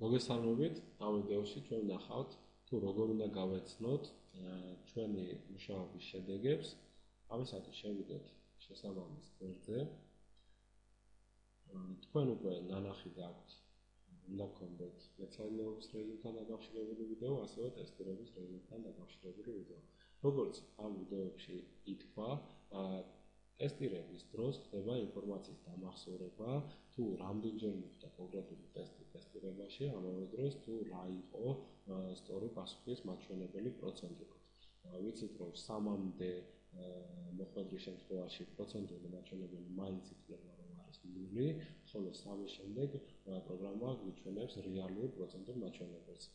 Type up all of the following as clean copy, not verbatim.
მოგესალმებით, ამ ვიდეოში ჩვენ ვნახავთ თუ როგორ უნდა გავეცნოთ ჩვენი მუშაობის შედეგებს. ამისათვის შევიდეთ შესაბამის გვერდზე. თქვენ უკვე ნანახი გაქვთ, უნდა გქონდეთ მეცადინეობის რეჟიმთან დაკავშირებული ვიდეო, ასევე ტესტირების რეჟიმთან დაკავშირებული ვიდეო. როგორც ამ ვიდეოებში ითქვა, ტესტირების დროს ხდება ინფორმაციის დამახსოვრება, თუ რამდენჯერ მოხდა კონკრეტული ტესტი ტესტირებაში, ამავე დროს თუ რა იყო სწორი პასუხის მაჩვენებელი პროცენტულად. ვიცით, რომ 3-მდე მოხვედრის შემთხვევაში პროცენტული მაჩვენებელი მაინც იქნება რომ არის 0, ხოლო 3-ის შემდეგ პროგრამა გვიჩვენებს რეალურ პროცენტულ მაჩვენებელს,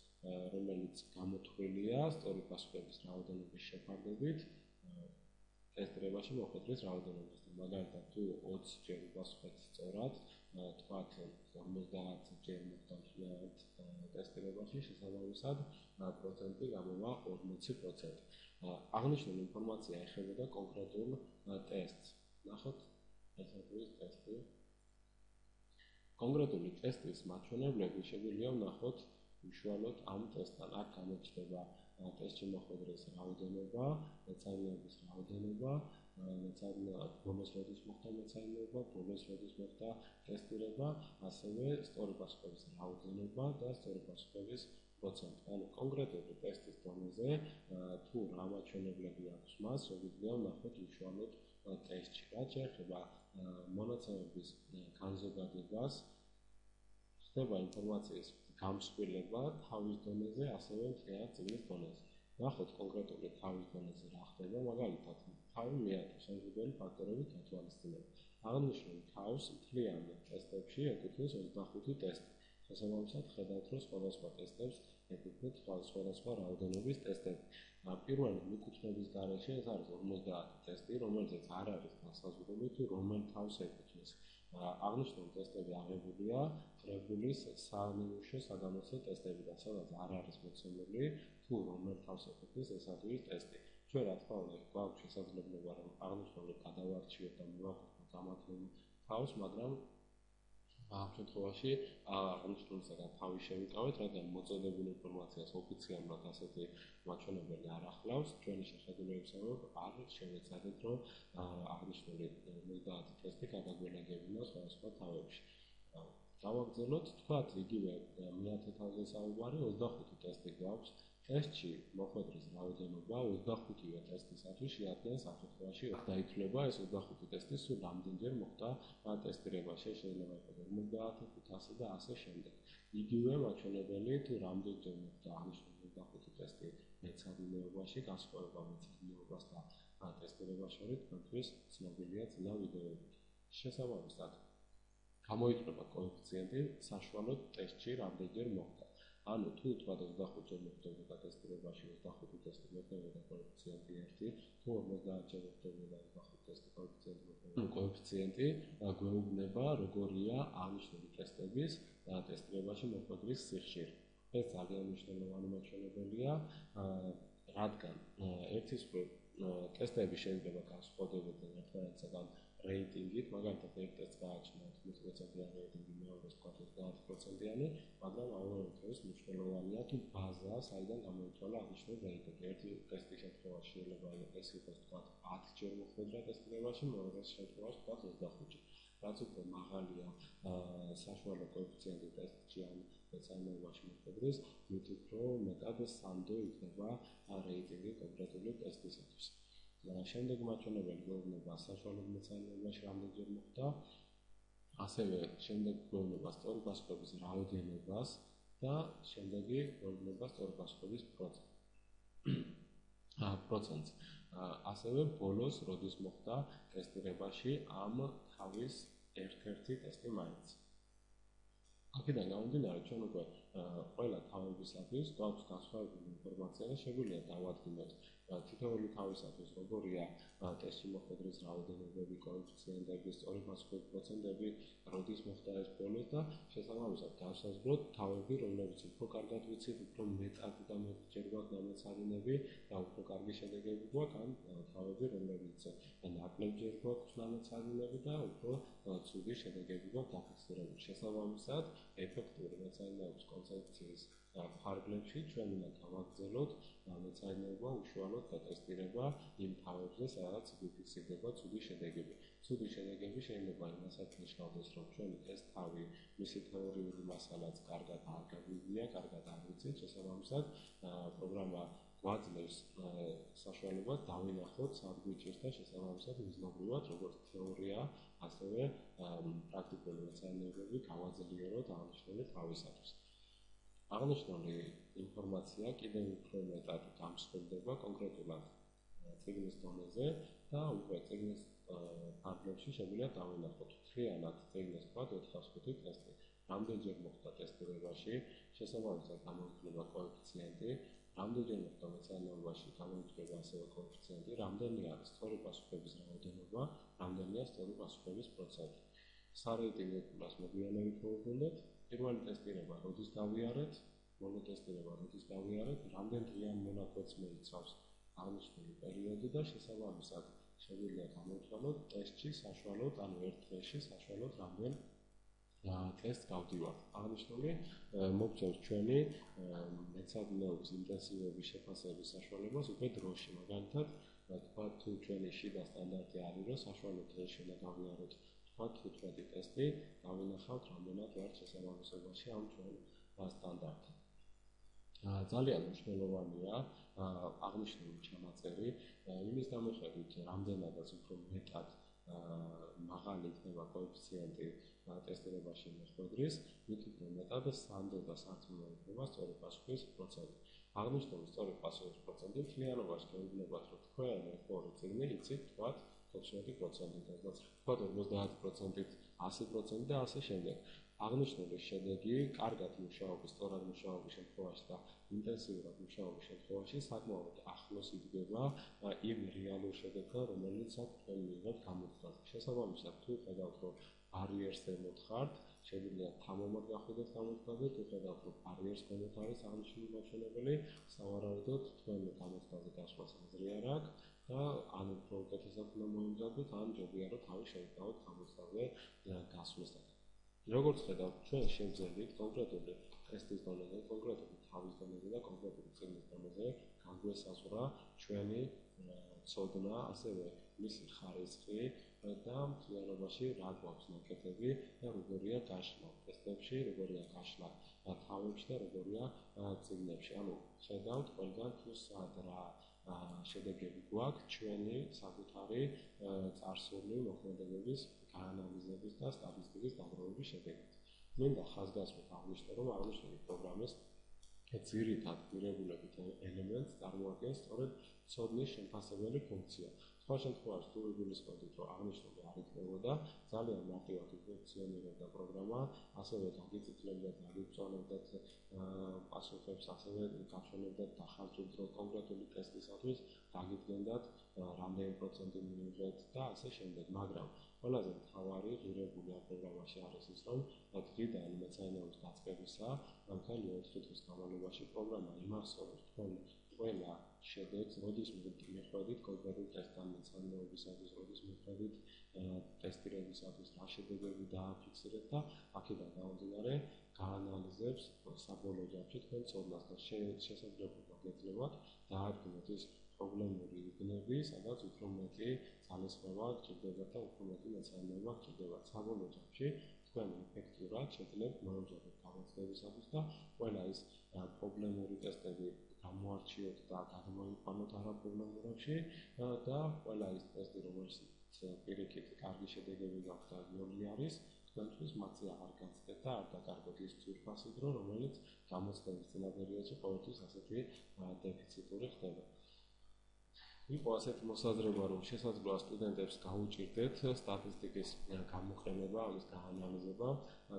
რომელიც გამოთვლილია სწორი პასუხების რაოდენობის შეფარდებით ტესტირებაში მოხვედრის რაოდენობასთან. მაგალითად, თუ 20 ჯერ პასუხეთ სწორად, თქვათ 50 ჯერ მოხდა ტესტირებაში, შესაბამისად პროცენტი გამოვა 40%. აღნიშნული ინფორმაცია ეხებოდა კონკრეტულ ტესტს. ნახოთ, ეს არის ტესტი. კონკრეტული ტესტის მაჩვენებლები შეგვიძლია ვნახოთ უშუალოდ ამ ტესტთან. აქ გამოჩნდება ტესტში მოხვედრის რაოდენობა, მეცადინეობის რაოდენობა, ბოლოს როდის მოხდა მეცადინეობა, ბოლოს როდის მოხდა ტესტირება, ასევე სწორი პასუხების რაოდენობა და სწორი პასუხების პროცენტი. ანუ კონკრეტული ტესტის დონეზე თუ რა მაჩვენებლები აქვს მას, შეგვიძლია ვნახოთ უშუალოდ ტესტში. რაც შეეხება მონაცემების განზოგადებას, ხდება ინფორმაციის გამსხვილება თავის დონეზე, ასევე მთლიანად წიგნის დონეზე. ნახოთ კონკრეტული თავის დონეზე რა ხდება, მაგალითად, თავი მეათე შემდგომი ფაქტორები თვალისწინება. აღნიშნული თავს მთლიან ტესტებში ეკუთვნის 25 ტესტი. შესაბამისად, ხედავთ, რომ სხვადასხვა ტესტებს ეკუთვნით სხვადასხვა რაოდენობის ტესტები. პირველი მიკუთვნების გარეშე ეს არის 50 ტესტი, რომელზეც არ არის განსაზღვრული თუ რომელ თავს ეკუთვნის. აღნიშნული ტესტები აღებულია კრებულის სანიმუშო საგამოცდო ტესტებიდან, სადაც არ არის მოცემული თუ რომელ თავს ეკუთვნის ეს ადგილის ტესტი. ჩვენ რა თქმა უნდა გვაქვს შესაძლებლობა რომ აღნიშნული გადავარჩიოთ და მივაკუთვნოთ ამათულ თავს, მაგრამ ამ შემთხვევაში აღნიშნულისაგან თავი შევიკავეთ, რადგან მოწოდებული ინფორმაციას ოფიციალურად ასეთი მაჩვენებელი არ ახლავს. ჩვენი შეხედულებისამებრ არ შევეცადეთ, რომ აღნიშნული 50 ტესტი გადაგველაგებინა სხვადასხვა თავებში. დავაგრძელოთ, თქვათ, იგივე მეათე თავზე საუბარი, 25 ტესტი გვაქვს. ტესტში მოხვედრის რაოდენობა 25-ვე ტესტისათვის შეადგენს ამ შემთხვევაში დაითვლება ეს 25 ტესტი სულ რამდენჯერ მოხდა ტესტირებაში, შეიძლება იყოს 50, 500 და ასე შემდეგ. იგივე მაჩვენებელი თუ რამდენჯერ მოხდა აღნიშნული 25 ტესტი მეცადინეობაში, განსხვავება მეცადინეობას და ტესტირებას შორის თქვენთვის ცნობილია წინა ვიდეოებით. შესაბამისად, გამოიწვება კოეფიციენტი საშუალოდ ტესტში რამდენჯერ მოხდა. ანუ თუ თქვათ 25 ჯერ მოხდებოდა ტესტირებაში 25 ტესტი მოხდებოდა კოეფიციენტი 1, თუ 50 ჯერ მოხდებოდა 25 ტესტი კოეფიციენტი მოხდებოდა. კოეფიციენტი გვეუბნება როგორია აღნიშნული ტესტების ტესტირებაში მოხვედრის სიხშირე. ეს ძალიან მნიშვნელოვანი მაჩვენებელია, რადგან ერთის მხრივ ტესტები შეიძლება განსხვავდებოდნენ ერთმანეთისაგან რეიტინგით, მაგალითად ერთ ტესტს გააჩნია 80%-იანი რეიტინგი, მეორეს თქვათ 30%-იანი, მაგრამ ამავე დროს მნიშვნელოვანია თუ ბაზა, საიდან გამოიცვალა აღნიშნული რეიტინგი. ერთი ტესტის შემთხვევაში შეიძლება ეს იყოს თქვათ 10 ჯერ მოხვედრა ტესტირებაში, მეორე შემთხვევაში თქვათ 25 ჯერ. რაც უფრო მაღალია საშუალო კოეფიციენტი ტესტში ან მეცადინეობაში მოხვედრის, მით უფრო მეტად სანდო იქნება რეიტინგი კონკრეტული ტესტისათვის. შემდეგ მაჩვენებელი გვეუბნება საშუალო მეცადინეობაში რამდენჯერ მოხდა, ასევე შემდეგ გვეუბნება სწორი პასუხების რაოდენობას და შემდეგი გვეუბნება სწორი პასუხების პროცენტს. ასევე ბოლოს როდის მოხდა ტესტირებაში ამ თავის ერთ-ერთი ტესტი მაინც. აქედან გამომდინარე, ჩვენ უკვე ყველა თავებისათვის გვაქვს განსხვავებული ინფორმაცია და შეგვიძლია დავადგინოთ თითოეული თავისათვის როგორია ტესტში მოხვედრის რაოდენობები, კოეფიციენტები, სწორი პასუხების პროცენტები, როდის მოხდა ეს ბოლოს და შესაბამისად გავსაზღვროთ თავები, რომლებიც უფრო კარგად ვიცით, უფრო მეტად და მეტჯერ გვაქვს დამეცადინები და უფრო კარგი შედეგები გვაქვს, ან თავები, რომლებიც ნაკლებჯერ გვაქვს დამეცადინები და უფრო ცუდი შედეგები გვაქვს დაფიქსირებული. შესაბამისად, ეფექტური მეცადინეობის კონცეფციის ფარგლებში ჩვენ უნდა გავაგრძელოთ მეცადინეობა უშუალოდ დატესტირება იმ თავებზე, სადაც ფიქსირდება ცუდი შედეგები. ცუდი შედეგები შეიძლება იმასაც ნიშნავდეს, რომ ჩვენი ტესტ თავი, მისი თეორიული მასალაც კარგად არ გაგვიგია, კარგად არ ვიცით, შესაბამისად პროგრამა გვაძლევს საშუალებას დავინახოთ სად გვიჭირს და შესაბამისად მიზნობრივად როგორც თეორია, ასევე პრაქტიკული მეცადინეობები გავაძლიეროთ აღნიშნული თავისათვის. აღნიშნული ინფორმაცია კიდევ უფრო მეტად გამსხვილდება კონკრეტულად წიგნის დონეზე და უკვე წიგნის ფარგლებში შეგვიძლია დავინახოთ მთლიანად წიგნის თქვა 405 ტესტი. რამდენჯერ მოხდა ტესტირებაში, შესაბამისად გამოიწვია კოეფიციენტი, რამდენჯერ მოხდა მეცადინეობაში გამოიწვია ასევე კოეფიციენტი, რამდენი არის სწორი პასუხების რაოდენობა, რამდენია სწორი პასუხების პროცენტი. სარეიტინგო კურსს მოგვიანებით მოვუხდეთ. პირველი ტესტირება როდის გავიარეთ, მონოტესტირება როდის გავიარეთ, რამდენ დღიან მონაკვეთს მოიცავს აღნიშნული პერიოდი და შესაბამისად შეგვიძლია გამოვთვალოთ ტესტში საშუალოდ, ანუ ერთ დღეში საშუალოდ რამდენ ტესტს გავდივართ. აღნიშნული მოგწევს ჩვენი მეცადინეობის ინტენსივობის შეფასების საშუალებას უკვე დროში. მაგალითად, თქვა თუ ჩვენი შიდა სტანდარტი არის, რომ საშუალო დღეში უნდა გავიაროთ 15 ტესტი, დავინახავთ რამდენად ვართ შესაბამისობაში ამ ჩვენ სტანდარტთან. ძალიან მნიშვნელოვანია აღნიშნული ჩანაწერი იმის გამოხედვით, რამდენადაც უფრო მეტად მაღალი იქნება კოეფიციენტი ტესტირებაში მოხვედრის, მით უფრო მეტად სანდო და სარწმუნო იქნება სწორი პასუხის პროცენტი. აღნიშნული სწორი პასუხის პროცენტი მთლიანობაში გეუბნებათ, რომ თქვენ ორი წიგნი იცით თქვათ 14%-ით, და თქვათ 50%-ით, 100% და ასე შემდეგ. აღნიშნული შედეგი კარგად მუშაობის, სწორად მუშაობის შემთხვევაში და ინტენსიურად მუშაობის შემთხვევაში საკმაოდ ახლოს იდგება იმ რეალურ შედეგთან, რომელიცაც თქვენ მიიღებთ გამოთვლაზე. შესაბამისად, თუ ხედავთ, რომ ბარიერს ემოთხართ, შეგვიძლია თამამად გახვიდეთ გამოთვლაზე, თუ ხედავთ, რომ ბარიერს ქვემოთ არის აღნიშნული მაჩვენებელი, სავარაუდოდ თქვენ გამოთვლაზე გასვლას აზრი არ აქვს და ან უფრო უკეთესად უნდა მოიმზადოთ, ან ჯობია რომ თავი შევიტანოთ გამოთვლაზე გასვლისთან. როგორც ხედავთ, ჩვენ შევძელით კონკრეტული ტესტის დონეზე, კონკრეტული თავის დონეზე და კონკრეტული წიგნის დონეზე განგვესაზღვრა ჩვენი ცოდნა, ასევე მისი ხარისხი და მთლიანობაში რა გვაქვს ნაკეთები და როგორია გაშლა ტესტებში, როგორია გაშლა თავებში და როგორია წიგნებში. ანუ ხედავთ ყველგან თუ სად რა შედეგები გვაქვს ჩვენი საკუთარი წარსული მოქმედებების გაანალიზების და სტატისტიკის დაგროვების შედეგად. მინდა ხაზგასმით აღნიშნო, რომ აღნიშნული პროგრამის ძირითად ღირებულებით ელემენტს წარმოადგენს სწორედ ცოდნის შემფასებელი ფუნქცია. სხვა შემთხვევაში თუ ვიგულისხმებთ, რომ აღნიშნული არ იქნებოდა, ძალიან მარტივად ფუნქციონირებდა პროგრამა, ასევე გაგიწითლებდათ, გაგიწვანებდათ პასუხებს, ასევე გაჩვენებდათ დახარჯულ კონკრეტული ტესტისათვის, გაგიდგენდათ რამდენი პროცენტი მიიღეთ და ასე შემდეგ. მაგრამ ყველაზე მთავარი ღირებული ამ პროგრამაში არის ის, რომ დღიდან მეცადინეობის დაწყებისა მთელი 4 თვის განმავლობაში პროგრამა იმახსოვრებს თქვენ ყველა შედეგს, როდის მიხვედით კონკრეტულ ტესტთან მეცადინეობისათვის, როდის მიხვედით ტესტირებისათვის, რა შედეგები დააფიქსირეთ და აქედან გამომდინარე გაანალიზებს საბოლოო ჯამში თქვენ ცოდნას და შესაძლებლობა გეძლევათ დაადგინოთ ის პრობლემური უბნები, სადაც უფრო მეტი ძალისხმევა გჭირდებათ და უფრო მეტი მეცადინეობა გჭირდებათ. საბოლოო ჯამში თქვენ ეფექტურად შეძლებთ მოემზადოთ გამოცდებისათვის და ყველა ის პრობლემური ტესტები გამოარჩიოთ და გადმოიყვანოთ არაპრობლემურებში და ყველა ის ტესტი, რომელიც პირიქით კარგი შედეგები გაქვთ და იოლი არის, თქვენთვის მათი აღარ გაცდეთ და არ დაკარგოთ ის ძვირფასი დრო, რომელიც გამოცდების წინა პერიოდში ყოველთვის ასეთი დეფიციტური ხდება. იყო ასეთი მოსაზრება, რომ შესაძლოა სტუდენტებს გაუჭირდეთ სტატისტიკის გამოყენება, ამის გაანალიზება,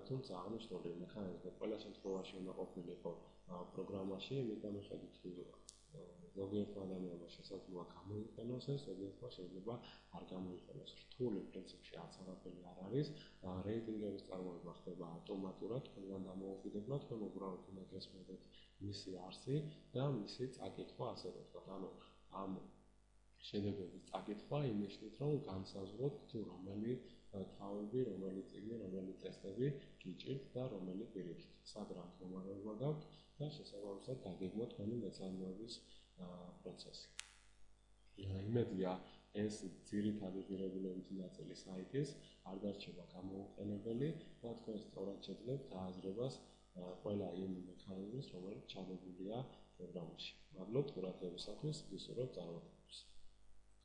თუმცა აღნიშნული მექანიზმი ყველა შემთხვევაში უნდა ყოფილიყო პროგრამაში, იმის მიხედვით, ზოგიერთმა ადამიანმა შესაძლოა გამოიყენოს ეს, ზოგიერთმა შეიძლება არ გამოიყენოს. რთული პრინციპში არც არაფერი არ არის, რეიტინგების წარმოება ხდება ავტომატურად, თქვენგან დამოუკიდებლად, თქვენ უბრალოდ უნდა გესმოდეთ მისი არსი და მისი წაკითხვა, ასე ვთქვათ, ანუ ამ შედეგების წაკითხვა იმის, რომ განსაზღვროთ თუ რომელი თავები, რომელი წიგნი, რომელი ტესტები გიჭირთ და რომელი პირიქით. სად რა მდგომარეობა გაქვთ და შესაბამისად დაგეგმოთ თქვენი მეცადინეობის პროცესი. იმედია ეს ძირითადი ღირებულებითი ნაწილი საიტის არ დარჩება გამოუყენებელი და თქვენ სწორად შეძლებთ დააზრებას ყველა იმ მექანიზმის, რომელიც ჩადებულია პროგრამაში. მადლობთ ყურადღებისათვის, გისურვებთ წარმატებებს.